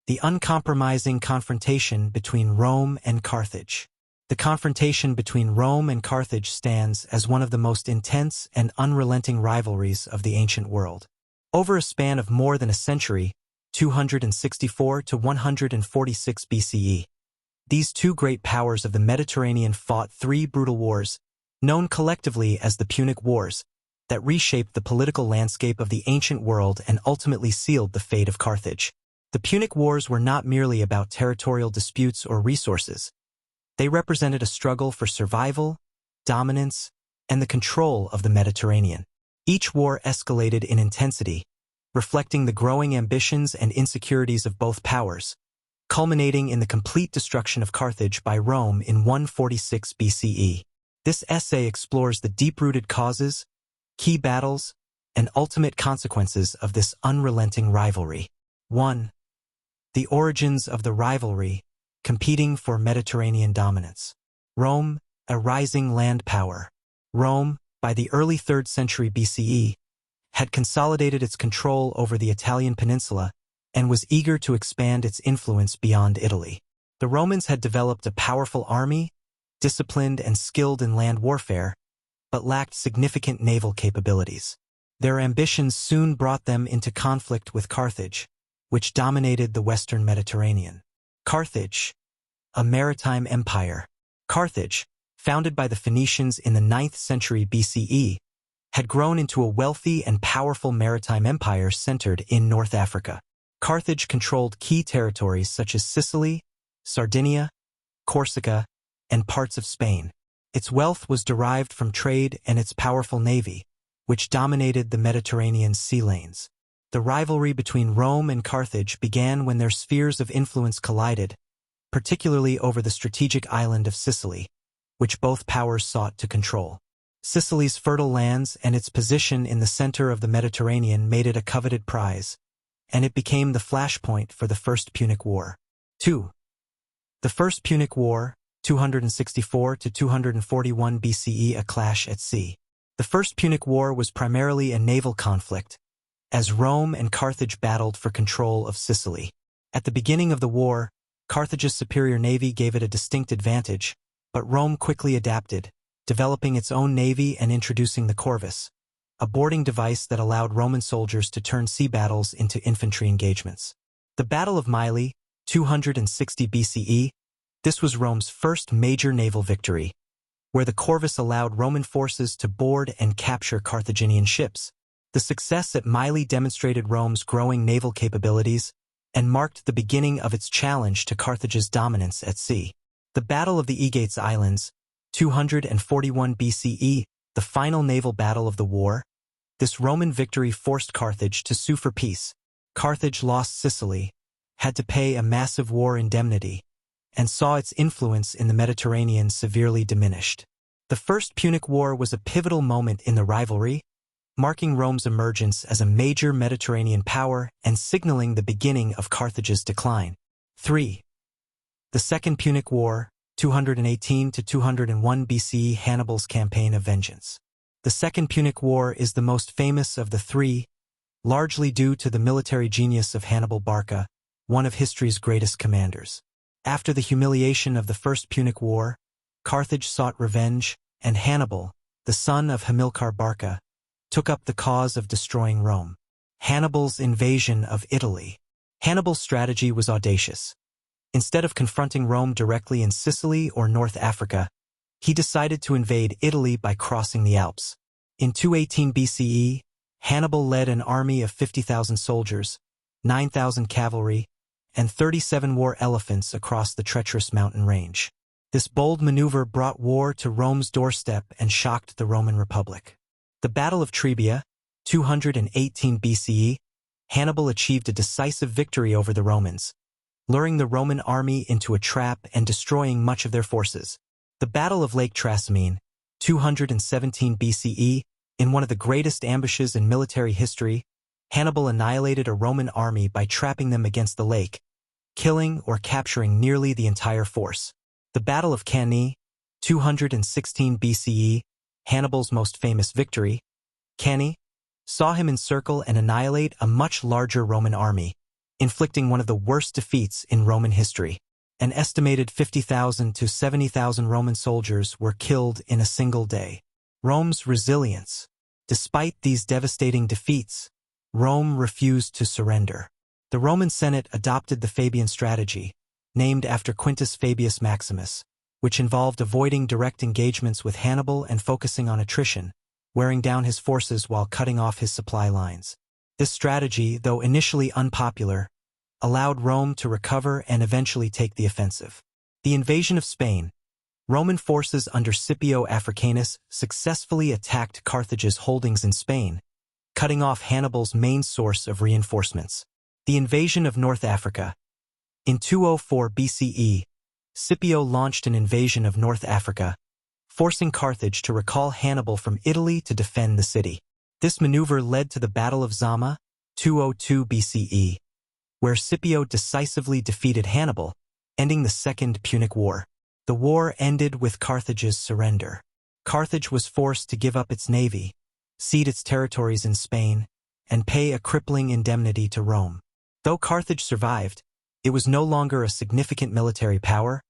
The uncompromising confrontation between Rome and Carthage. The confrontation between Rome and Carthage stands as one of the most intense and unrelenting rivalries of the ancient world. Over a span of more than a century, 264 to 146 BCE, these two great powers of the Mediterranean fought three brutal wars, known collectively as the Punic Wars, that reshaped the political landscape of the ancient world and ultimately sealed the fate of Carthage. The Punic Wars were not merely about territorial disputes or resources. They represented a struggle for survival, dominance, and the control of the Mediterranean. Each war escalated in intensity, reflecting the growing ambitions and insecurities of both powers, culminating in the complete destruction of Carthage by Rome in 146 BCE. This essay explores the deep-rooted causes, key battles, and ultimate consequences of this unrelenting rivalry. 1. The origins of the rivalry, competing for Mediterranean dominance. Rome, a rising land power. Rome, by the early 3rd century BCE, had consolidated its control over the Italian peninsula and was eager to expand its influence beyond Italy. The Romans had developed a powerful army, disciplined and skilled in land warfare, but lacked significant naval capabilities. Their ambitions soon brought them into conflict with Carthage, which dominated the western Mediterranean. Carthage, a maritime empire. Carthage, founded by the Phoenicians in the 9th century BCE, had grown into a wealthy and powerful maritime empire centered in North Africa. Carthage controlled key territories such as Sicily, Sardinia, Corsica, and parts of Spain. Its wealth was derived from trade and its powerful navy, which dominated the Mediterranean sea lanes. The rivalry between Rome and Carthage began when their spheres of influence collided, particularly over the strategic island of Sicily, which both powers sought to control. Sicily's fertile lands and its position in the center of the Mediterranean made it a coveted prize, and it became the flashpoint for the First Punic War. 2. The First Punic War, 264 to 241 BCE, a clash at sea. The First Punic War was primarily a naval conflict, as Rome and Carthage battled for control of Sicily. At the beginning of the war, Carthage's superior navy gave it a distinct advantage, but Rome quickly adapted, developing its own navy and introducing the corvus, a boarding device that allowed Roman soldiers to turn sea battles into infantry engagements. The Battle of Mylae, 260 BCE, this was Rome's first major naval victory, where the corvus allowed Roman forces to board and capture Carthaginian ships. The success at Mylae demonstrated Rome's growing naval capabilities and marked the beginning of its challenge to Carthage's dominance at sea. The Battle of the Aegates Islands, 241 BCE, the final naval battle of the war. This Roman victory forced Carthage to sue for peace. Carthage lost Sicily, had to pay a massive war indemnity, and saw its influence in the Mediterranean severely diminished. The First Punic War was a pivotal moment in the rivalry, marking Rome's emergence as a major Mediterranean power and signaling the beginning of Carthage's decline. 3. The Second Punic War, 218 to 201 BCE, Hannibal's campaign of vengeance. The Second Punic War is the most famous of the three, largely due to the military genius of Hannibal Barca, one of history's greatest commanders. After the humiliation of the First Punic War, Carthage sought revenge, and Hannibal, the son of Hamilcar Barca, took up the cause of destroying Rome. Hannibal's invasion of Italy. Hannibal's strategy was audacious. Instead of confronting Rome directly in Sicily or North Africa, he decided to invade Italy by crossing the Alps. In 218 BCE, Hannibal led an army of 50,000 soldiers, 9,000 cavalry, and 37 war elephants across the treacherous mountain range. This bold maneuver brought war to Rome's doorstep and shocked the Roman Republic. The Battle of Trebia, 218 BCE, Hannibal achieved a decisive victory over the Romans, luring the Roman army into a trap and destroying much of their forces. The Battle of Lake Trasimene, 217 BCE, in one of the greatest ambushes in military history, Hannibal annihilated a Roman army by trapping them against the lake, killing or capturing nearly the entire force. The Battle of Cannae, 216 BCE, Hannibal's most famous victory, Cannae, saw him encircle and annihilate a much larger Roman army, inflicting one of the worst defeats in Roman history. An estimated 50,000 to 70,000 Roman soldiers were killed in a single day. Rome's resilience. Despite these devastating defeats, Rome refused to surrender. The Roman Senate adopted the Fabian strategy, named after Quintus Fabius Maximus, which involved avoiding direct engagements with Hannibal and focusing on attrition, wearing down his forces while cutting off his supply lines. This strategy, though initially unpopular, allowed Rome to recover and eventually take the offensive. The invasion of Spain. Roman forces under Scipio Africanus successfully attacked Carthage's holdings in Spain, cutting off Hannibal's main source of reinforcements. The invasion of North Africa. In 204 BCE, Scipio launched an invasion of North Africa, forcing Carthage to recall Hannibal from Italy to defend the city. This maneuver led to the Battle of Zama, 202 BCE, where Scipio decisively defeated Hannibal, ending the Second Punic War. The war ended with Carthage's surrender. Carthage was forced to give up its navy, cede its territories in Spain, and pay a crippling indemnity to Rome. Though Carthage survived, it was no longer a significant military power,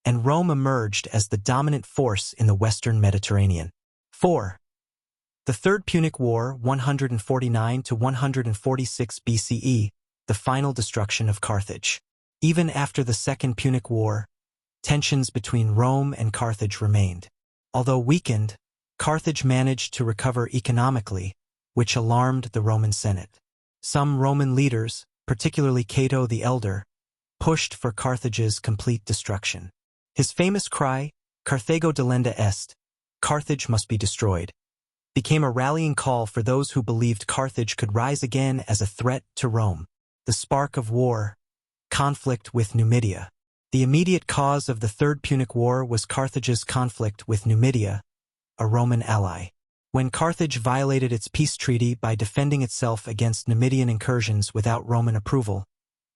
and Rome emerged as the dominant force in the Western Mediterranean. 4. The Third Punic War, 149 to 146 BCE, the final destruction of Carthage. Even after the Second Punic War, tensions between Rome and Carthage remained. Although weakened, Carthage managed to recover economically, which alarmed the Roman Senate. Some Roman leaders, particularly Cato the Elder, pushed for Carthage's complete destruction. His famous cry, Carthago delenda est, Carthage must be destroyed, became a rallying call for those who believed Carthage could rise again as a threat to Rome. The spark of war. Conflict with Numidia. The immediate cause of the Third Punic War was Carthage's conflict with Numidia, a Roman ally. When Carthage violated its peace treaty by defending itself against Numidian incursions without Roman approval,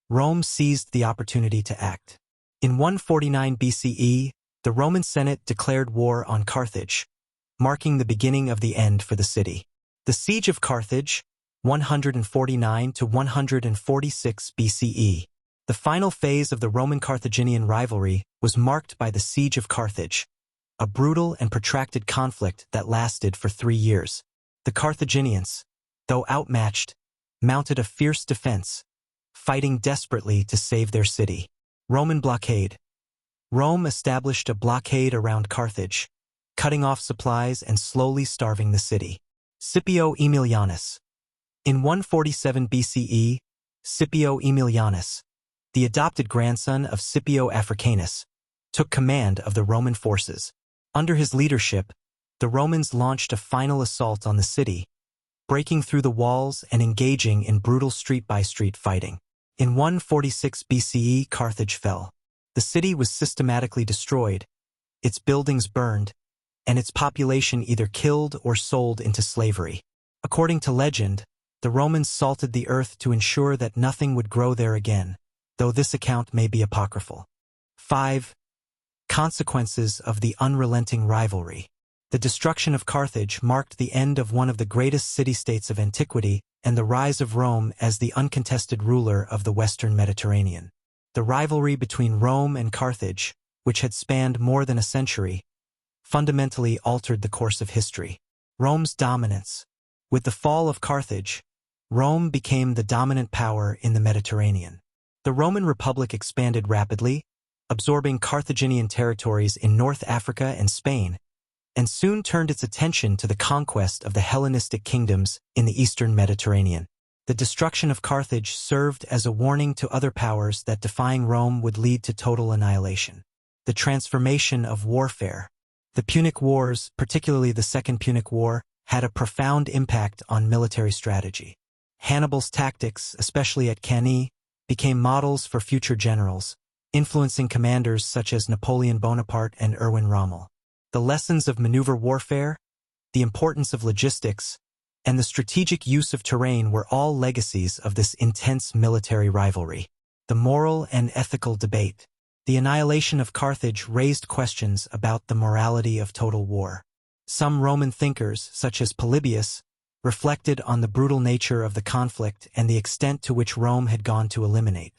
Rome seized the opportunity to act. In 149 BCE, the Roman Senate declared war on Carthage, marking the beginning of the end for the city. The Siege of Carthage, 149 to 146 BCE. The final phase of the Roman-Carthaginian rivalry was marked by the Siege of Carthage, a brutal and protracted conflict that lasted for 3 years. The Carthaginians, though outmatched, mounted a fierce defense, fighting desperately to save their city. Roman blockade. Rome established a blockade around Carthage, cutting off supplies and slowly starving the city. Scipio Aemilianus. In 147 BCE, Scipio Aemilianus, the adopted grandson of Scipio Africanus, took command of the Roman forces. Under his leadership, the Romans launched a final assault on the city, breaking through the walls and engaging in brutal street-by-street fighting. In 146 BCE, Carthage fell. The city was systematically destroyed, its buildings burned, and its population either killed or sold into slavery. According to legend, the Romans salted the earth to ensure that nothing would grow there again, though this account may be apocryphal. 5. Consequences of the unrelenting rivalry. The destruction of Carthage marked the end of one of the greatest city-states of antiquity and the rise of Rome as the uncontested ruler of the Western Mediterranean. The rivalry between Rome and Carthage, which had spanned more than a century, fundamentally altered the course of history. Rome's dominance. With the fall of Carthage, Rome became the dominant power in the Mediterranean. The Roman Republic expanded rapidly, absorbing Carthaginian territories in North Africa and Spain, and soon turned its attention to the conquest of the Hellenistic kingdoms in the eastern Mediterranean. The destruction of Carthage served as a warning to other powers that defying Rome would lead to total annihilation. The transformation of warfare. The Punic Wars, particularly the Second Punic War, had a profound impact on military strategy. Hannibal's tactics, especially at Cannae, became models for future generals, influencing commanders such as Napoleon Bonaparte and Erwin Rommel. The lessons of maneuver warfare, the importance of logistics, and the strategic use of terrain were all legacies of this intense military rivalry. The moral and ethical debate. The annihilation of Carthage raised questions about the morality of total war. Some Roman thinkers, such as Polybius, reflected on the brutal nature of the conflict and the extent to which Rome had gone to eliminate.